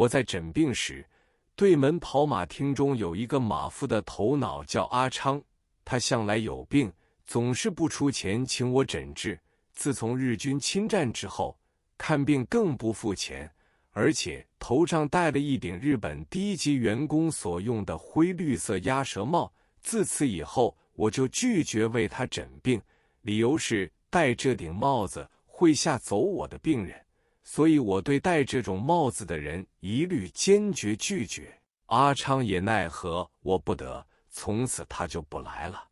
我在诊病时，对门跑马厅中有一个马夫的头脑叫阿昌，他向来有病，总是不出钱请我诊治。自从日军侵占之后，看病更不付钱，而且头上戴了一顶日本低级员工所用的灰绿色鸭舌帽。自此以后，我就拒绝为他诊病，理由是戴这顶帽子会吓走我的病人，所以我对戴这种帽子的人一律坚决拒绝。阿昌也奈何我不得，从此他就不来了。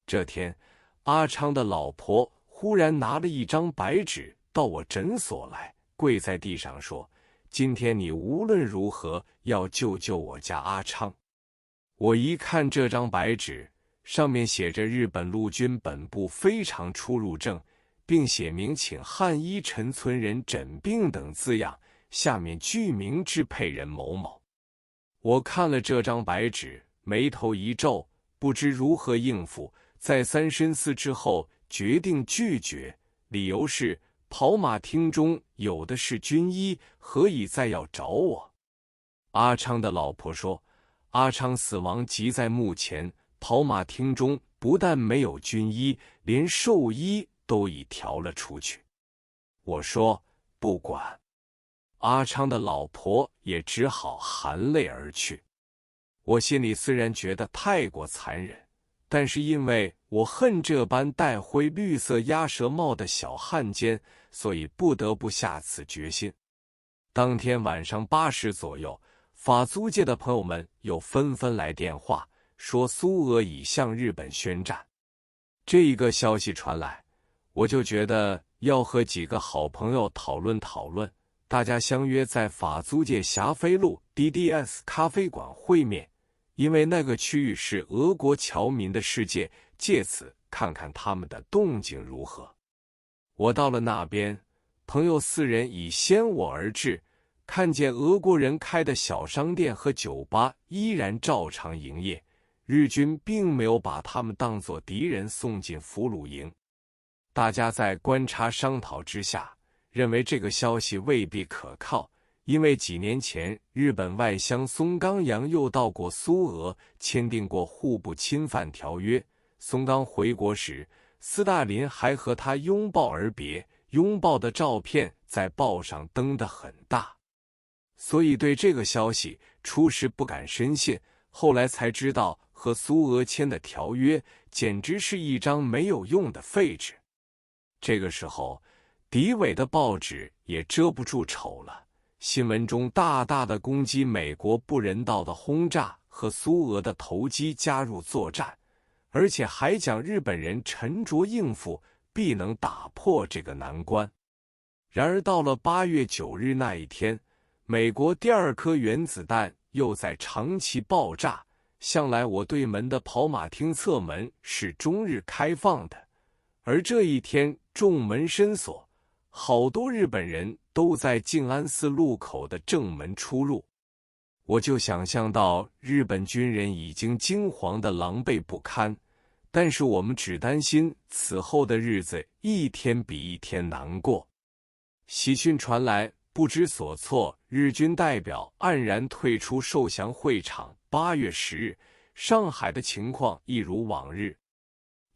这天，阿昌的老婆忽然拿了一张白纸到我诊所来，跪在地上说：“今天你无论如何要救救我家阿昌。”我一看这张白纸，上面写着日本陆军本部非常出入证，并写明请汉一陈村人诊病等字样，下面具名支配人某某。我看了这张白纸，眉头一皱，不知如何应付，再三深思之后，决定拒绝，理由是跑马厅中有的是军医，何以再要找我？阿昌的老婆说，阿昌死亡即在目前，跑马厅中不但没有军医，连兽医都已调了出去。我说不管。阿昌的老婆也只好含泪而去。我心里虽然觉得太过残忍，但是因为我恨这般戴灰绿色鸭舌帽的小汉奸，所以不得不下此决心。当天晚上8时左右，法租界的朋友们又纷纷来电话，说苏俄已向日本宣战。这一个消息传来，我就觉得要和几个好朋友讨论讨论，大家相约在法租界霞飞路 DDS 咖啡馆会面，因为那个区域是俄国侨民的世界，借此看看他们的动静如何。我到了那边，朋友4人已先我而至，看见俄国人开的小商店和酒吧依然照常营业，日军并没有把他们当作敌人送进俘虏营。大家在观察商讨之下，认为这个消息未必可靠，因为几年前日本外相松冈洋又到过苏俄，签订过互不侵犯条约。松冈回国时，斯大林还和他拥抱而别，拥抱的照片在报上登得很大。所以对这个消息初时不敢深信，后来才知道和苏俄签的条约简直是一张没有用的废纸。这个时候，敌伪的报纸也遮不住丑了，新闻中大大的攻击美国不人道的轰炸和苏俄的投机加入作战，而且还讲日本人沉着应付，必能打破这个难关。然而到了8月9日那一天，美国第2颗原子弹又在长崎爆炸。向来我对门的跑马厅侧门是终日开放的，而这一天重门深锁，好多日本人都在静安寺路口的正门出入。我就想象到日本军人已经惊惶的狼狈不堪，但是我们只担心此后的日子一天比一天难过。喜讯传来，不知所措，日军代表黯然退出受降会场。8月10日，上海的情况一如往日，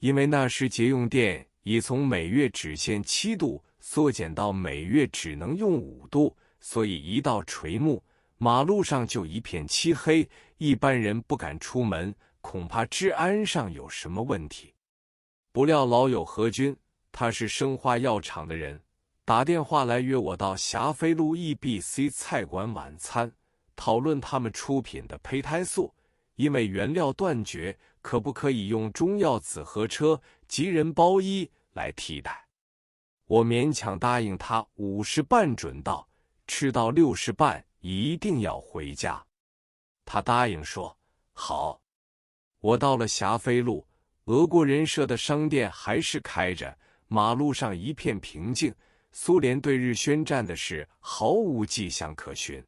因为那时节用电已从每月只限7度缩减到每月只能用5度，所以一到垂暮，马路上就一片漆黑，一般人不敢出门，恐怕治安上有什么问题。不料老友何军，他是生化药厂的人，打电话来约我到霞飞路 EBC 菜馆晚餐，讨论他们出品的胚胎素，因为原料断绝，可不可以用中药紫河车、吉人包衣来替代。我勉强答应他5时半准到，吃到6时半一定要回家。他答应说好。我到了霞飞路，俄国人设的商店还是开着，马路上一片平静，苏联对日宣战的事毫无迹象可循。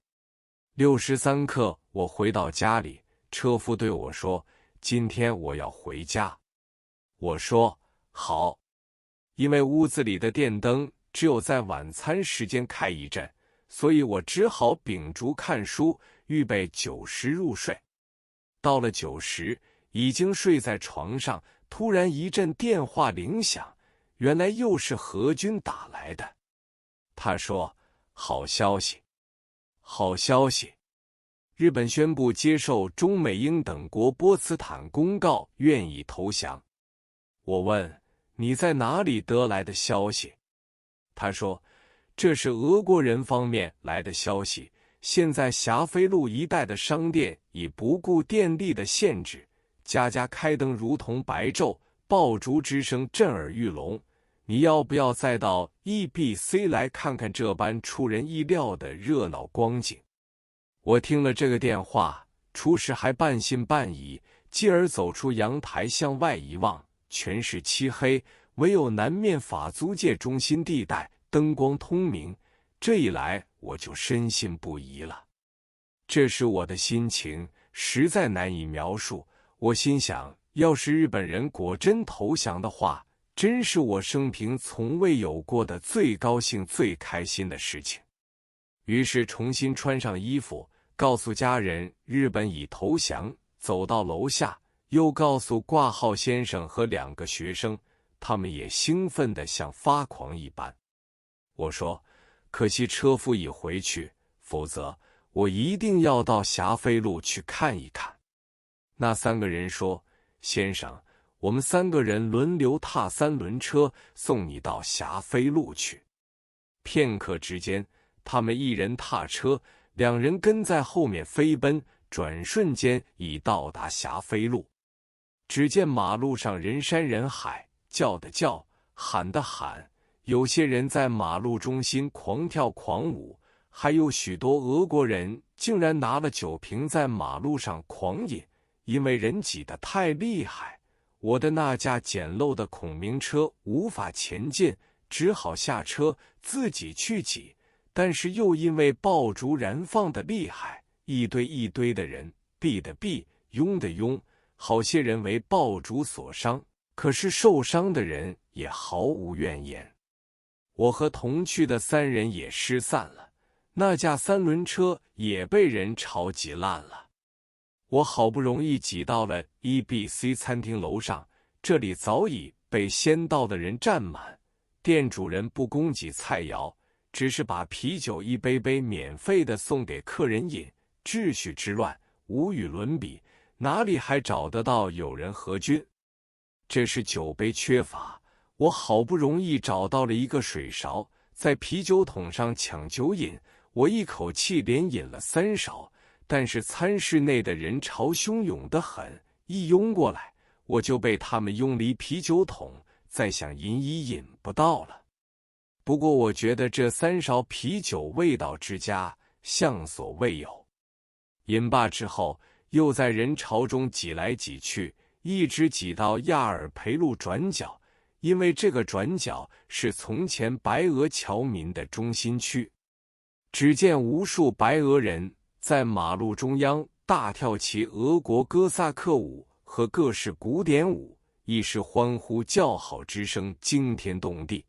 6时3刻，我回到家里，车夫对我说：“今天我要回家。”我说：“好。”因为屋子里的电灯只有在晚餐时间开一阵，所以我只好秉烛看书，预备9时入睡。到了9时，已经睡在床上，突然一阵电话铃响，原来又是何军打来的。他说：“好消息，好消息！日本宣布接受中美英等国波茨坦公告，愿意投降。”我问：“你在哪里得来的消息？”他说：“这是俄国人方面来的消息。现在霞飞路一带的商店已不顾电力的限制，家家开灯如同白昼，爆竹之声震耳欲聋。你要不要再到 EBC 来看看这般出人意料的热闹光景？”我听了这个电话，初时还半信半疑，继而走出阳台向外一望，全是漆黑，唯有南面法租界中心地带灯光通明。这一来，我就深信不疑了。这时我的心情实在难以描述。我心想，要是日本人果真投降的话，真是我生平从未有过的最高兴、最开心的事情。于是重新穿上衣服，告诉家人日本已投降，走到楼下，又告诉挂号先生和2个学生，他们也兴奋得像发狂一般。我说：“可惜车夫已回去，否则我一定要到霞飞路去看一看。”那3个人说：“先生，我们3个人轮流踏3轮车，送你到霞飞路去。”片刻之间，他们1人踏车，2人跟在后面飞奔，转瞬间已到达霞飞路。只见马路上人山人海，叫的叫，喊的喊，有些人在马路中心狂跳狂舞，还有许多俄国人竟然拿了酒瓶在马路上狂饮。因为人挤得太厉害，我的那架简陋的孔明车无法前进，只好下车自己去挤。但是又因为爆竹燃放的厉害，一堆一堆的人，避的避，拥的拥，好些人为爆竹所伤，可是受伤的人也毫无怨言。我和同去的3人也失散了，那架3轮车也被人吵挤烂了。我好不容易挤到了 EBC 餐厅楼上，这里早已被先到的人占满，店主人不供给菜肴，只是把啤酒一杯杯免费的送给客人饮，秩序之乱，无与伦比，哪里还找得到有人和军？这是酒杯缺乏，我好不容易找到了一个水勺，在啤酒桶上抢酒饮，我一口气连饮了3勺。但是餐室内的人潮汹涌得很，一拥过来，我就被他们拥离啤酒桶，再想饮已饮不到了。不过我觉得这3勺啤酒味道之佳，向所未有。饮罢之后，又在人潮中挤来挤去，一直挤到亚尔培路转角，因为这个转角是从前白俄侨民的中心区。只见无数白俄人在马路中央大跳起俄国哥萨克舞和各式古典舞，一时欢呼叫好之声惊天动地。